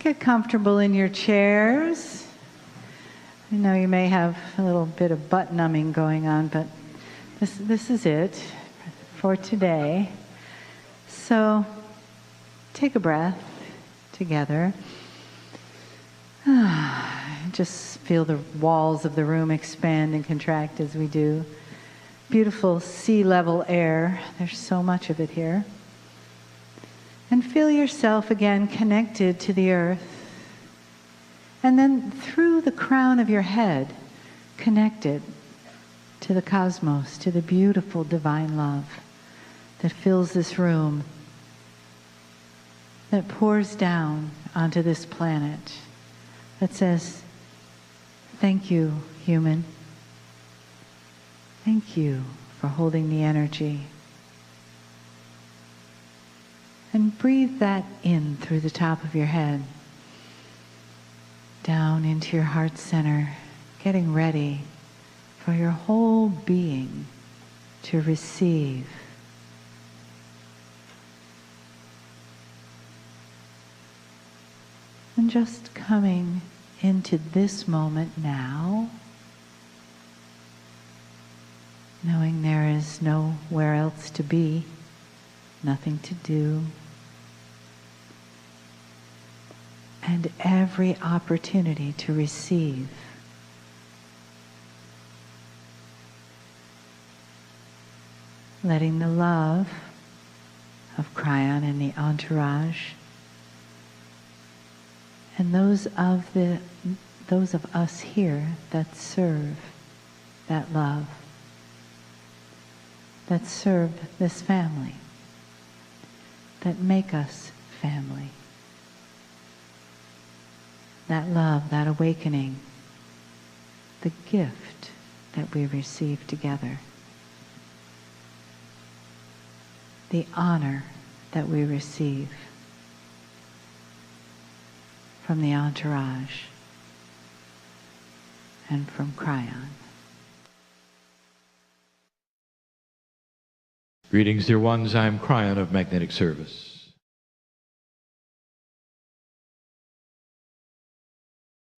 Get comfortable in your chairs. I know you may have a little bit of butt numbing going on, but this is it for today. So take a breath together. Just feel the walls of the room expand and contract as we do. Beautiful sea level air. There's so much of it here. And feel yourself again connected to the earth. And then through the crown of your head, connected to the cosmos, to the beautiful divine love that fills this room, that pours down onto this planet, that says, thank you, human. Thank you for holding the energy. And breathe that in through the top of your head, down into your heart center, getting ready for your whole being to receive. And just coming into this moment now, knowing there is nowhere else to be, nothing to do, and every opportunity to receive. Letting the love of Kryon and the entourage and those of us here that serve that love, that serve this family, that make us family. That love, that awakening, the gift that we receive together, the honor that we receive from the entourage and from Kryon. Greetings, dear ones. I'm Kryon of Magnetic Service.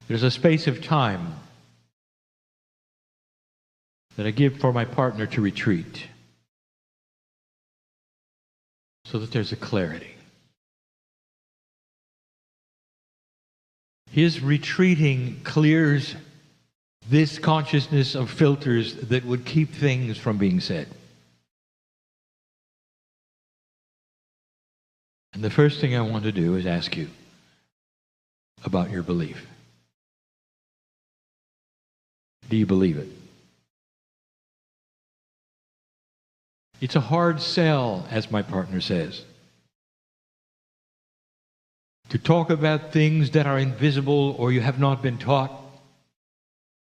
There's a space of time that I give for my partner to retreat so that there's a clarity. His retreating clears this consciousness of filters that would keep things from being said. And the first thing I want to do is ask you about your belief. Do you believe it? It's a hard sell, as my partner says, to talk about things that are invisible or you have not been taught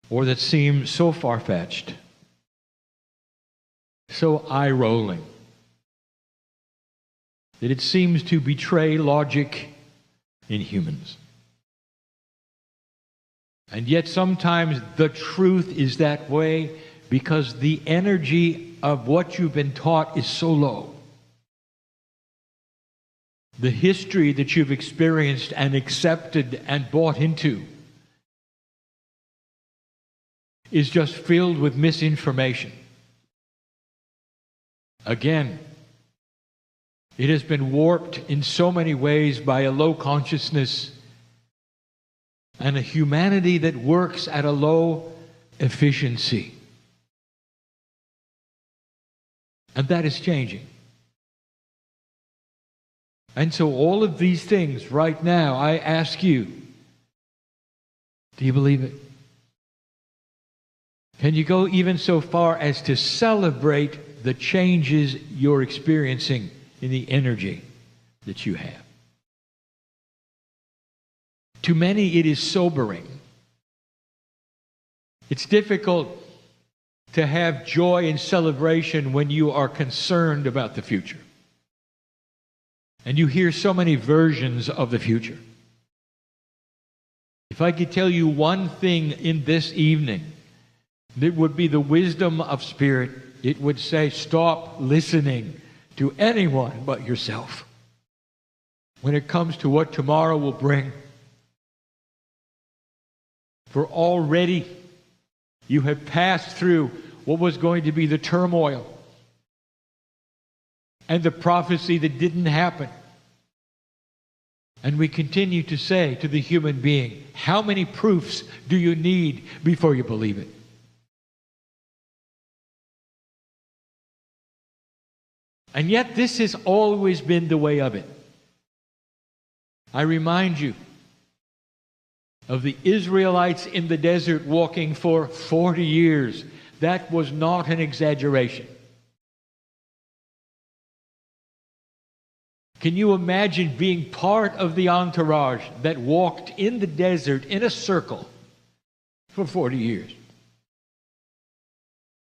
or that seem so far-fetched, so eye-rolling, that it seems to betray logic in humans. And yet sometimes the truth is that way because the energy of what you've been taught is so low. The history that you've experienced and accepted and bought into is just filled with misinformation. Again, it has been warped in so many ways by a low consciousness and a humanity that works at a low efficiency. And that is changing. And so all of these things right now, I ask you, do you believe it? Can you go even so far as to celebrate the changes you're experiencing in the energy that you have? To many, it is sobering. It's difficult to have joy and celebration when you are concerned about the future. And you hear so many versions of the future. If I could tell you one thing in this evening, that would be the wisdom of Spirit, it would say, stop listening to anyone but yourself. When it comes to what tomorrow will bring, For already you have passed through what was going to be the turmoil and the prophecy that didn't happen. And we continue to say to the human being, how many proofs do you need before you believe it? And yet this has always been the way of it. I remind you of the Israelites in the desert walking for 40 years. That was not an exaggeration. Can you imagine being part of the entourage that walked in the desert in a circle for 40 years?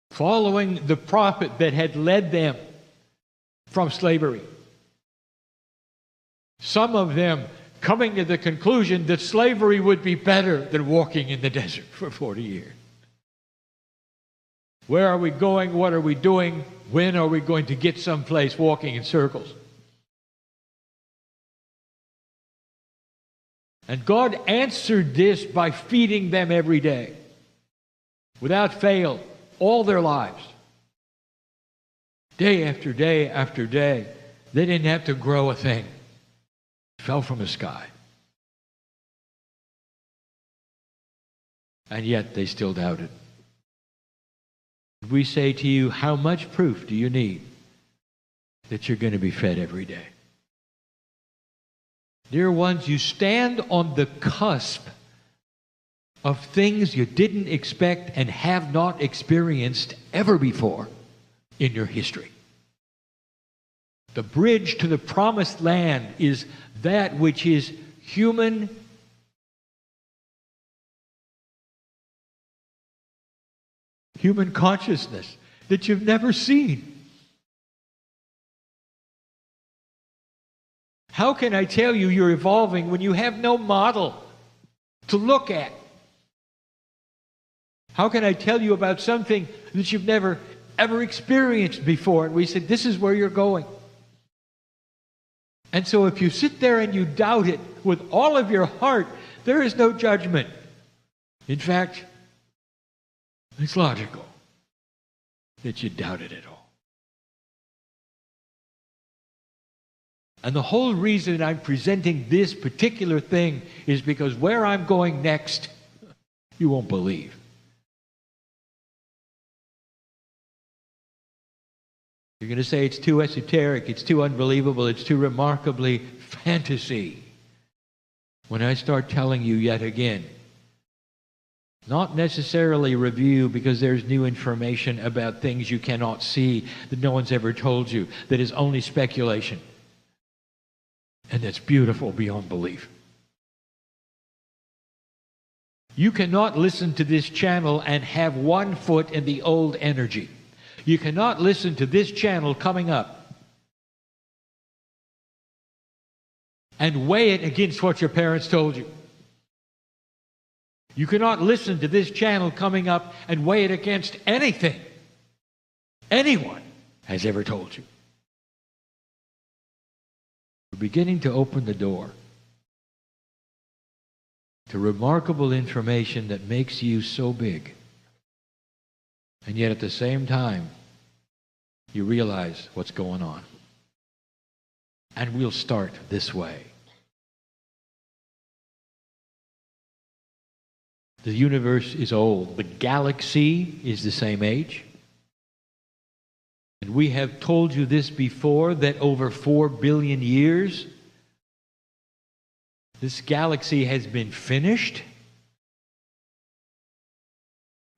Following the prophet that had led them from slavery. Some of them coming to the conclusion that slavery would be better than walking in the desert for 40 years. Where are we going? What are we doing? When are we going to get someplace walking in circles? And God answered this by feeding them every day, without fail, all their lives. Day after day after day. They didn't have to grow a thing. It fell from the sky. And yet they still doubted. We say to you, how much proof do you need that you're going to be fed every day? Dear ones, you stand on the cusp of things you didn't expect and have not experienced ever before in your history. The bridge to the promised land is that which is human consciousness that you've never seen. How can I tell you you're evolving when you have no model to look at? How can I tell you about something that you've never ever experienced before? And we said, this is where you're going. And so if you sit there and you doubt it with all of your heart, there is no judgment. In fact, it's logical that you doubt it at all. And the whole reason I'm presenting this particular thing is because where I'm going next, you won't believe. You're going to say it's too esoteric, it's too unbelievable, it's too remarkably fantasy. When I start telling you yet again, not necessarily review because there's new information about things you cannot see that no one's ever told you, that is only speculation. And that's beautiful beyond belief. You cannot listen to this channel and have one foot in the old energy. You cannot listen to this channel coming up and weigh it against what your parents told you. You cannot listen to this channel coming up and weigh it against anything anyone has ever told you. We're beginning to open the door to remarkable information that makes you so big. And yet at the same time, you realize what's going on. And we'll start this way. The universe is old. The galaxy is the same age. And we have told you this before, that over 4 billion years, this galaxy has been finished.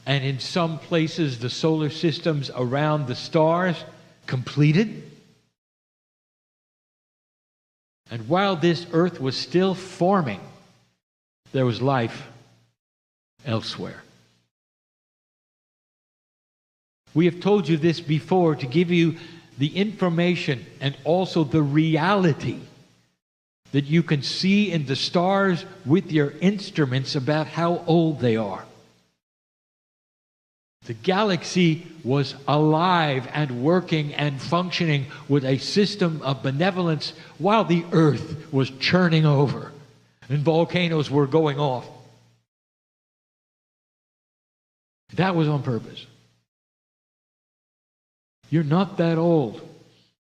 And in some places, the solar systems around the stars completed. And while this earth was still forming, there was life elsewhere. We have told you this before to give you the information and also the reality that you can see in the stars with your instruments about how old they are. The galaxy was alive and working and functioning with a system of benevolence while the earth was churning over and volcanoes were going off. That was on purpose. You're not that old,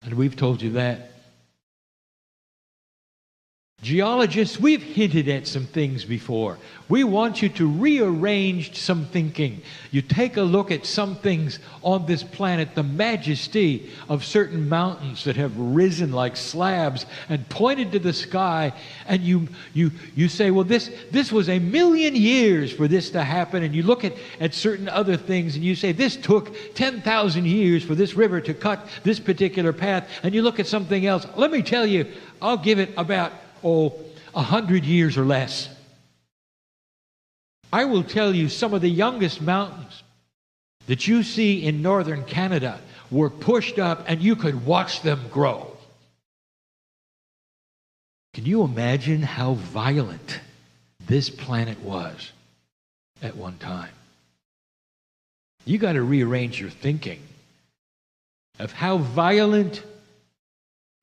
and we've told you that. Geologists, we've hinted at some things before. We want you to rearrange some thinking. You take a look at some things on this planet, the majesty of certain mountains that have risen like slabs and pointed to the sky, and you say, well, this was 1,000,000 years for this to happen, and you look at certain other things and you say, this took 10,000 years for this river to cut this particular path, and you look at something else. Let me tell you, I'll give it about 100 years or less. I will tell you, some of the youngest mountains that you see in northern Canada were pushed up and you could watch them grow. Can you imagine how violent this planet was at one time? You got to rearrange your thinking of how violent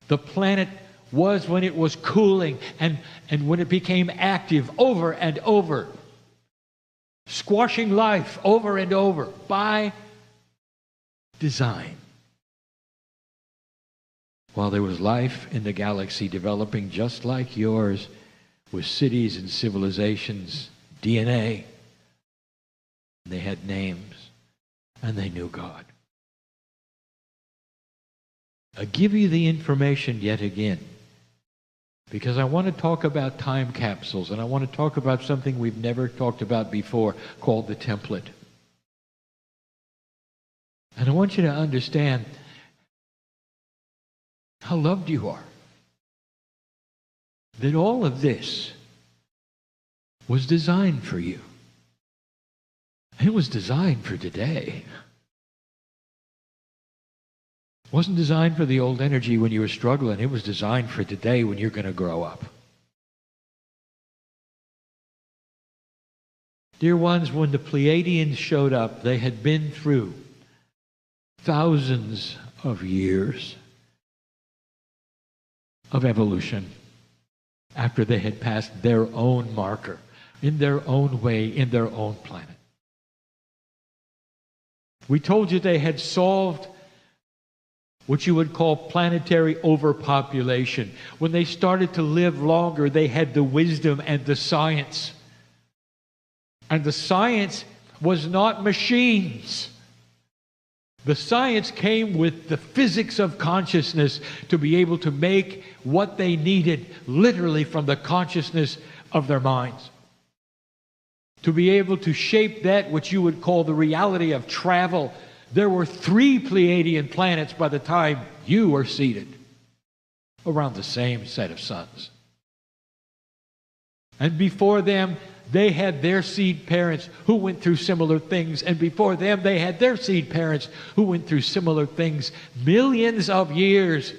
the planet was when it was cooling and when it became active over and over, squashing life over and over by design. While there was life in the galaxy developing just like yours, with cities and civilizations, DNA, they had names, and they knew God. I give you the information yet again, because I want to talk about time capsules, and I want to talk about something we've never talked about before called the template. And I want you to understand how loved you are. That all of this was designed for you. It was designed for today. It wasn't designed for the old energy when you were struggling. It was designed for today when you're going to grow up. Dear ones, when the Pleiadians showed up, they had been through thousands of years of evolution after they had passed their own marker, in their own way, in their own planet. We told you they had solved what you would call planetary overpopulation. When they started to live longer, they had the wisdom and the science. And the science was not machines. The science came with the physics of consciousness to be able to make what they needed literally from the consciousness of their minds. To be able to shape that which you would call the reality of travel. There were 3 Pleiadian planets by the time you were seated around the same set of suns. And before them, they had their seed parents who went through similar things. And before them, they had their seed parents who went through similar things. Millions of years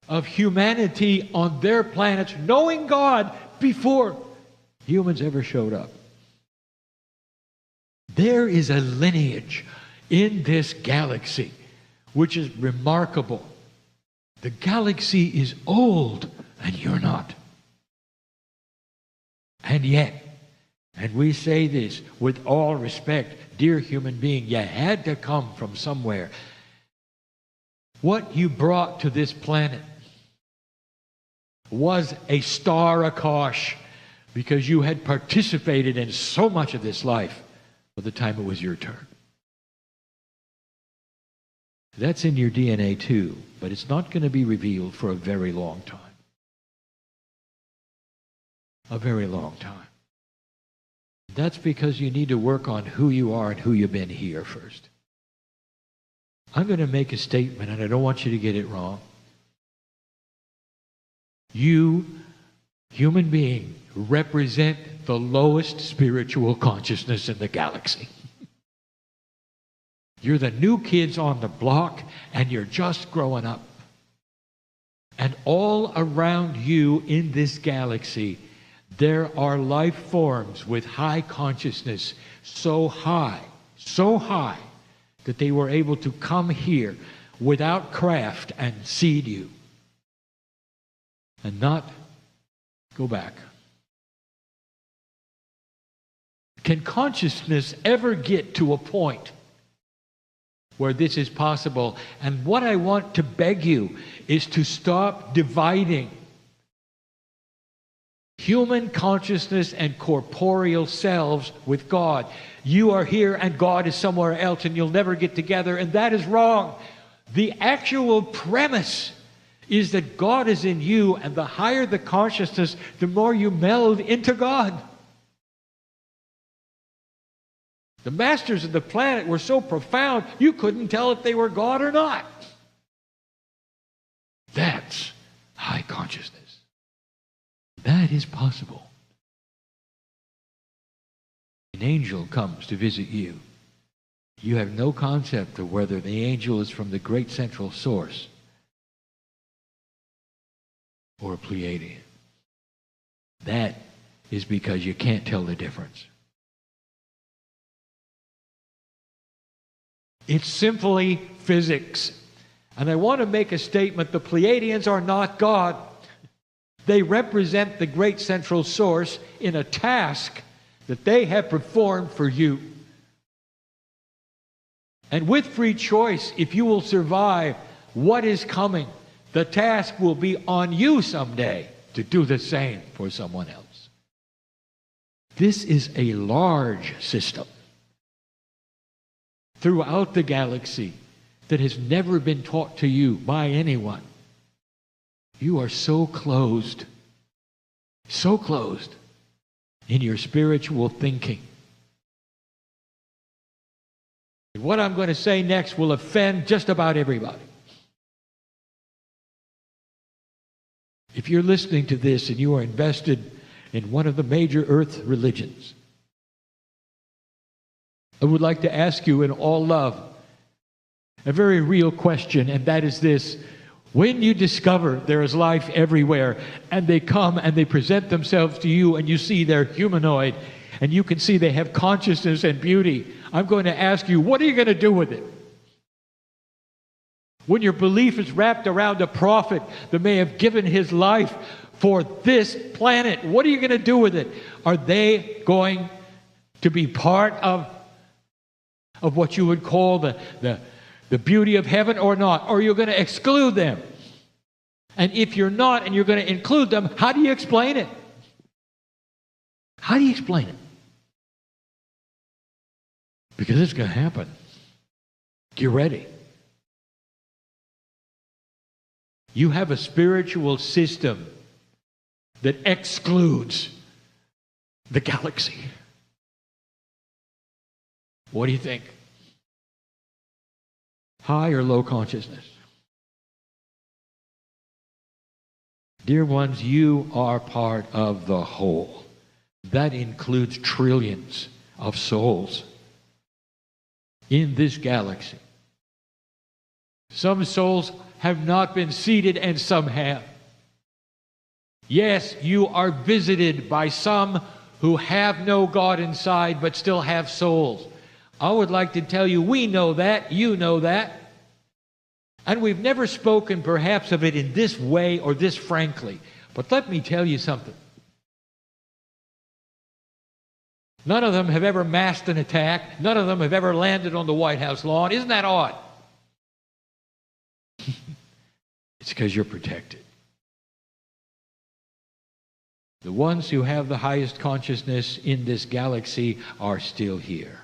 of humanity on their planets, knowing God before humans ever showed up. There is a lineage in this galaxy which is remarkable. The galaxy is old and you're not. And yet, and we say this with all respect, dear human being, you had to come from somewhere. What you brought to this planet was a star Akash, because you had participated in so much of this life by the time it was your turn. That's in your DNA too, but it's not going to be revealed for a very long time. A very long time. That's because you need to work on who you are and who you've been here first. I'm going to make a statement, and I don't want you to get it wrong. You, human being, represent the lowest spiritual consciousness in the galaxy. You're the new kids on the block, and you're just growing up. And all around you in this galaxy, there are life forms with high consciousness, so high, that they were able to come here without craft and seed you. And not go back. Can consciousness ever get to a point where this is possible? And what I want to beg you is to stop dividing human consciousness and corporeal selves with God. You are here and God is somewhere else, and you'll never get together, and that is wrong. The actual premise is that God is in you, and the higher the consciousness, the more you meld into God. The masters of the planet were so profound, you couldn't tell if they were God or not. That's high consciousness. That is possible. An angel comes to visit you. You have no concept of whether the angel is from the great central source or a Pleiadian. That is because you can't tell the difference. It's simply physics. And I want to make a statement. The Pleiadians are not God. They represent the great central source in a task that they have performed for you. And with free choice, if you will survive what is coming, the task will be on you someday to do the same for someone else. This is a large system throughout the galaxy that has never been taught to you by anyone. You are so closed in your spiritual thinking. What I'm going to say next will offend just about everybody. If you're listening to this and you are invested in one of the major earth religions, I would like to ask you in all love a very real question, and that is this. When you discover there is life everywhere, and they come and they present themselves to you, and you see they're humanoid, and you can see they have consciousness and beauty, I'm going to ask you, what are you going to do with it? When your belief is wrapped around a prophet that may have given his life for this planet, what are you going to do with it? Are they going to be part of what you would call the beauty of heaven or not? Or are you going to exclude them? And if you're not and you're going to include them, how do you explain it? How do you explain it? Because it's going to happen. Get ready. You have a spiritual system that excludes the galaxy. What do you think? High or low consciousness? Dear ones, you are part of the whole. That includes trillions of souls in this galaxy. Some souls have not been seated and some have. Yes, you are visited by some who have no God inside but still have souls. I would like to tell you, we know that, you know that. And we've never spoken perhaps of it in this way or this frankly. But let me tell you something. None of them have ever masked an attack. None of them have ever landed on the White House lawn. Isn't that odd? It's because you're protected. The ones who have the highest consciousness in this galaxy are still here.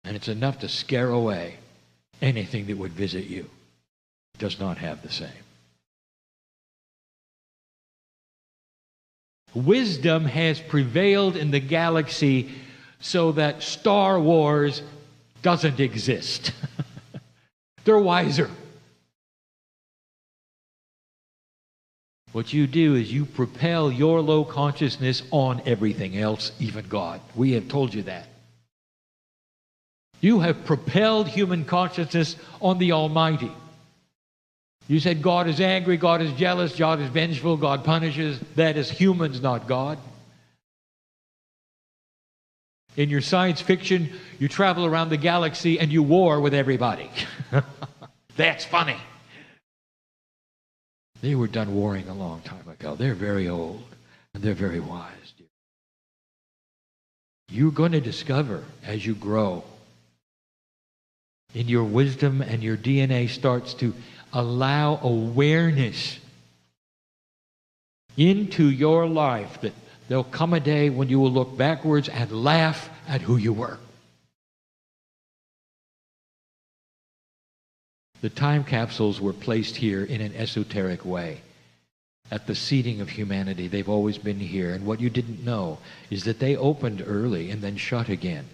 And it's enough to scare away anything that would visit you. It does not have the same. Wisdom has prevailed in the galaxy so that Star Wars doesn't exist. They're wiser. What you do is you propel your low consciousness on everything else, even God. We have told you that. You have propelled human consciousness on the Almighty. You said God is angry, God is jealous, God is vengeful, God punishes. That is humans, not God. In your science fiction, you travel around the galaxy and you war with everybody. That's funny. They were done warring a long time ago. They're very old and they're very wise. you're going to discover as you grow in your wisdom and your DNA starts to allow awareness into your life, that there'll come a day when you will look backwards and laugh at who you were. The time capsules were placed here in an esoteric way. At the seeding of humanity, they've always been here. And what you didn't know is that they opened early and then shut again,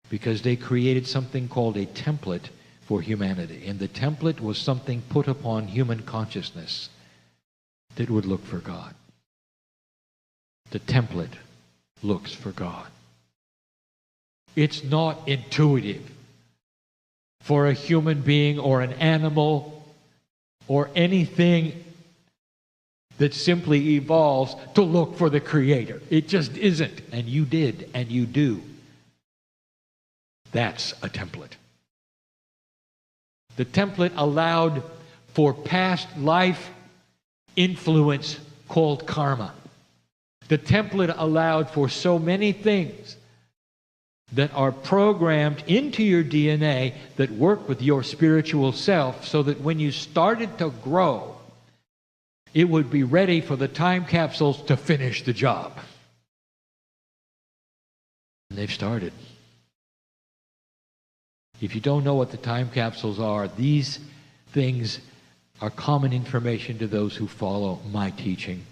because they created something called a template for humanity. And the template was something put upon human consciousness that would look for God. The template looks for God. It's not intuitive for a human being or an animal or anything that simply evolves to look for the Creator. It just isn't. And you did, and you do. That's a template. The template allowed for past life influence called karma. The template allowed for so many things that are programmed into your DNA that work with your spiritual self, so that when you started to grow, it would be ready for the time capsules to finish the job. And they've started. If you don't know what the time capsules are, these things are common information to those who follow my teaching.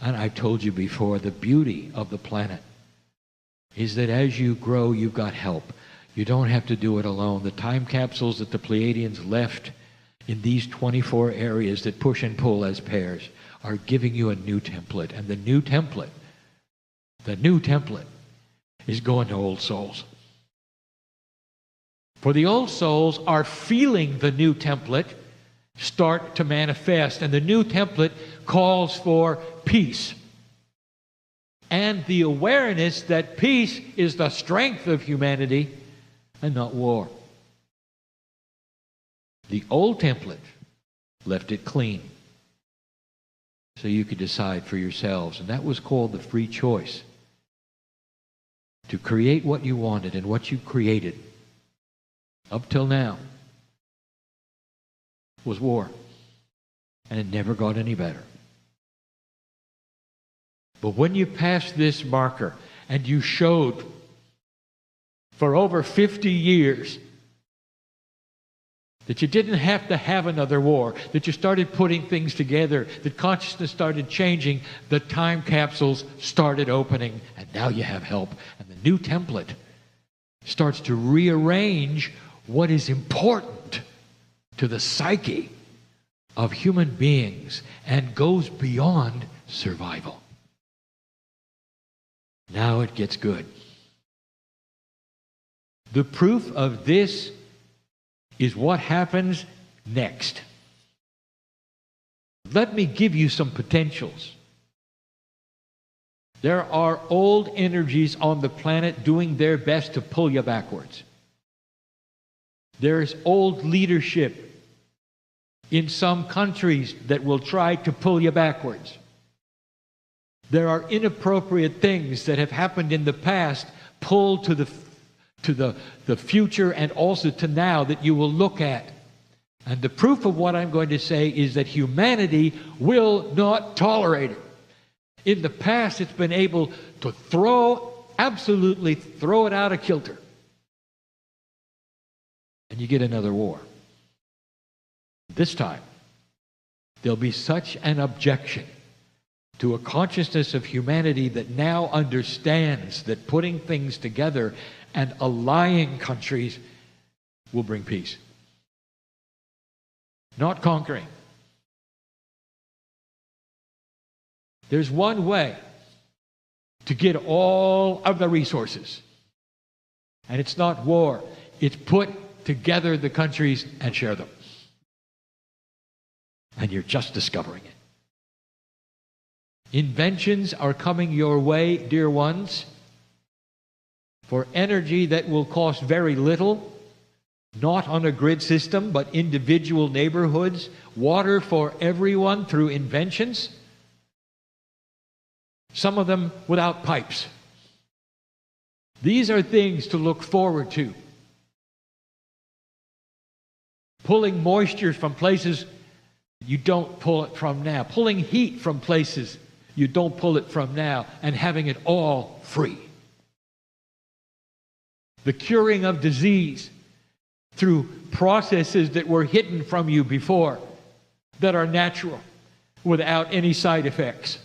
And I've told you before, the beauty of the planet is that as you grow, you've got help. You don't have to do it alone. The time capsules that the Pleiadians left in these 24 areas that push and pull as pairs are giving you a new template. And the new template is going to old souls. For the old souls are feeling the new template start to manifest. And the new template calls for peace. And the awareness that peace is the strength of humanity and not war. The old template left it clean, so you could decide for yourselves. And that was called the free choice. To create what you wanted, and what you created up till now was war. And it never got any better. But when you passed this marker and you showed for over 50 years that you didn't have to have another war, that you started putting things together, that consciousness started changing, the time capsules started opening, and now you have help. And the new template starts to rearrange what is important to the psyche of human beings and goes beyond survival. Now it gets good. The proof of this is what happens next. Let me give you some potentials. There are old energies on the planet doing their best to pull you backwards. There's old leadership in some countries that will try to pull you backwards. There are inappropriate things that have happened in the past pulled to the future and also to now that you will look at. And the proof of what I'm going to say is that humanity will not tolerate it. In the past, it's been able to absolutely throw it out of kilter. And you get another war. This time, there'll be such an objection to a consciousness of humanity that now understands that putting things together and allying countries will bring peace. Not conquering. There's one way to get all of the resources. And it's not war. It's put together the countries and share them. And you're just discovering it. Inventions are coming your way, dear ones, for energy that will cost very little, not on a grid system, but individual neighborhoods, water for everyone through inventions, some of them without pipes. These are things to look forward to. Pulling moisture from places you don't pull it from now. Pulling heat from places you don't pull it from now. And having it all free. The curing of disease through processes that were hidden from you before, that are natural, without any side effects.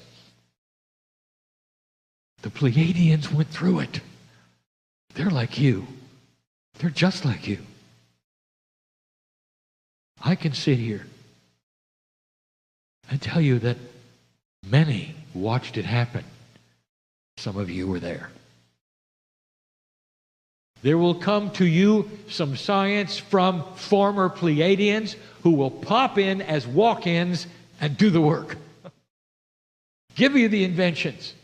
The Pleiadians went through it. They're like you. They're just like you. I can sit here and tell you that many watched it happen. Some of you were there. There will come to you some science from former Pleiadians who will pop in as walk-ins and do the work. Give you the inventions.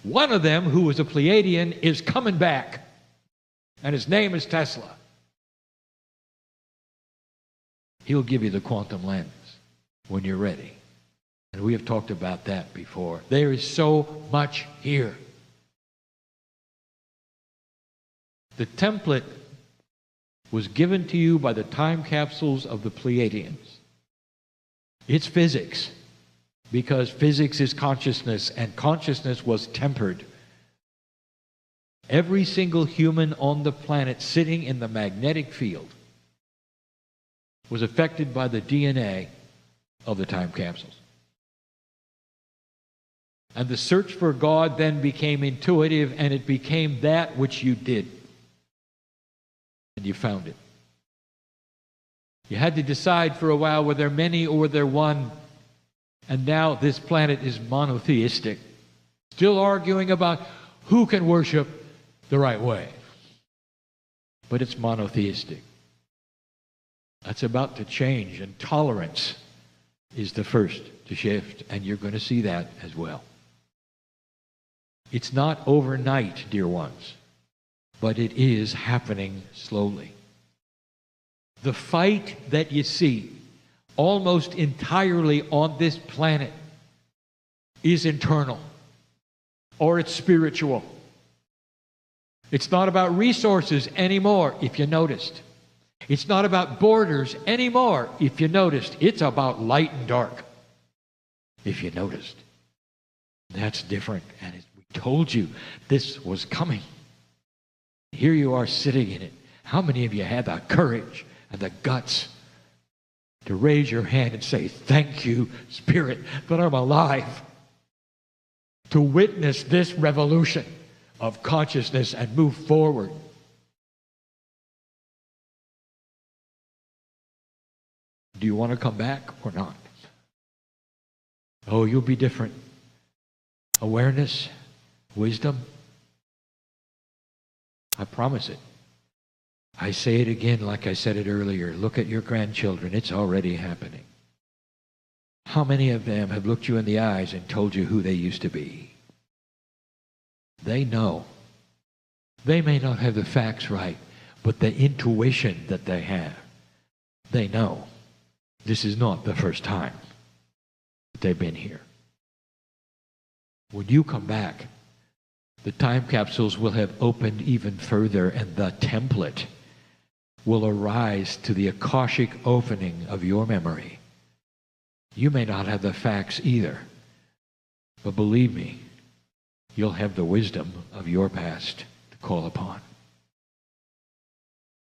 One of them, who was a Pleiadian, is coming back. And his name is Tesla. He'll give you the quantum lens when you're ready. And we have talked about that before. There is so much here. The template was given to you by the time capsules of the Pleiadians. It's physics, because physics is consciousness, and consciousness was tempered. Every single human on the planet sitting in the magnetic field was affected by the DNA of the time capsules. And the search for God then became intuitive, and it became that which you did. And you found it. You had to decide for a while, were there many or were there one? And now this planet is monotheistic. Still arguing about who can worship the right way. But it's monotheistic. That's about to change, and tolerance is the first to shift, and you're going to see that as well. It's not overnight, dear ones, but it is happening slowly. The fight that you see almost entirely on this planet is internal, or it's spiritual. It's not about resources anymore, if you noticed. It's not about borders anymore, if you noticed. It's about light and dark, if you noticed. That's different, and we told you this was coming. Here you are sitting in it. How many of you had the courage and the guts to raise your hand and say, thank you, Spirit, that I'm alive to witness this revolution of consciousness and move forward? Do you want to come back or not? Oh, you'll be different. Awareness, wisdom. I promise it. I say it again like I said it earlier. Look at your grandchildren. It's already happening. How many of them have looked you in the eyes and told you who they used to be? They know. They may not have the facts right, but the intuition that they have, they know. This is not the first time that they've been here. When you come back, the time capsules will have opened even further, and the template will arise to the Akashic opening of your memory. You may not have the facts either, but believe me, you'll have the wisdom of your past to call upon.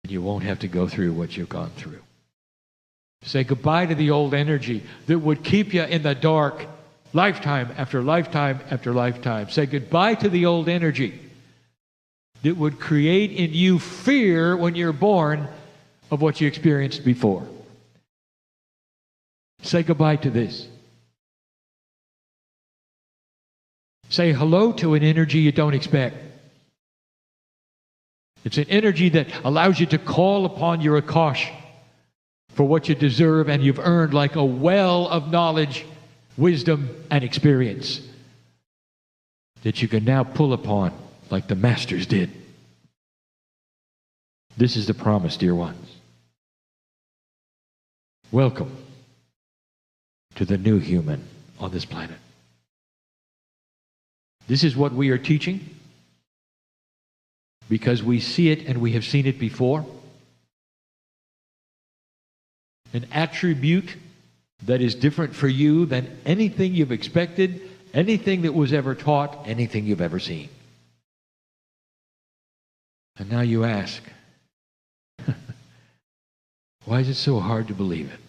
And you won't have to go through what you've gone through. Say goodbye to the old energy that would keep you in the dark lifetime after lifetime after lifetime. Say goodbye to the old energy that would create in you fear when you're born of what you experienced before. Say goodbye to this. Say hello to an energy you don't expect. It's an energy that allows you to call upon your Akash for what you deserve and you've earned, like a well of knowledge, wisdom, and experience that you can now pull upon like the masters did. This is the promise, dear ones. Welcome to the new human on this planet. This is what we are teaching. because we see it and we have seen it before. An attribute that is different for you than anything you've expected, anything that was ever taught, anything you've ever seen. And now you ask, why is it so hard to believe it?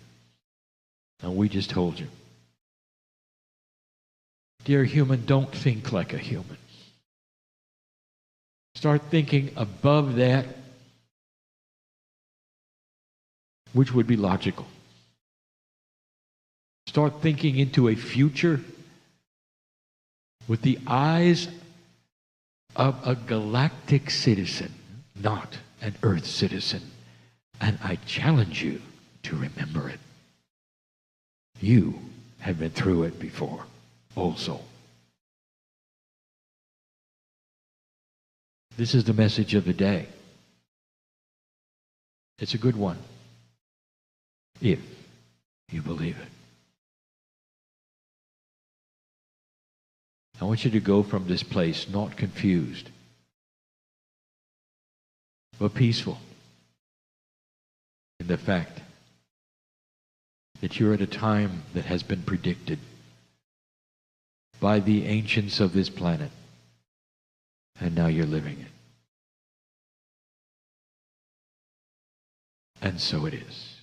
And we just told you. Dear human, don't think like a human. Start thinking above that, which would be logical. Start thinking into a future with the eyes of a galactic citizen, not an earth citizen. And I challenge you to remember it. You have been through it before also. This is the message of the day. It's a good one, if you believe it. I want you to go from this place not confused, but peaceful in the fact that you're at a time that has been predicted by the ancients of this planet, and now you're living it. And so it is.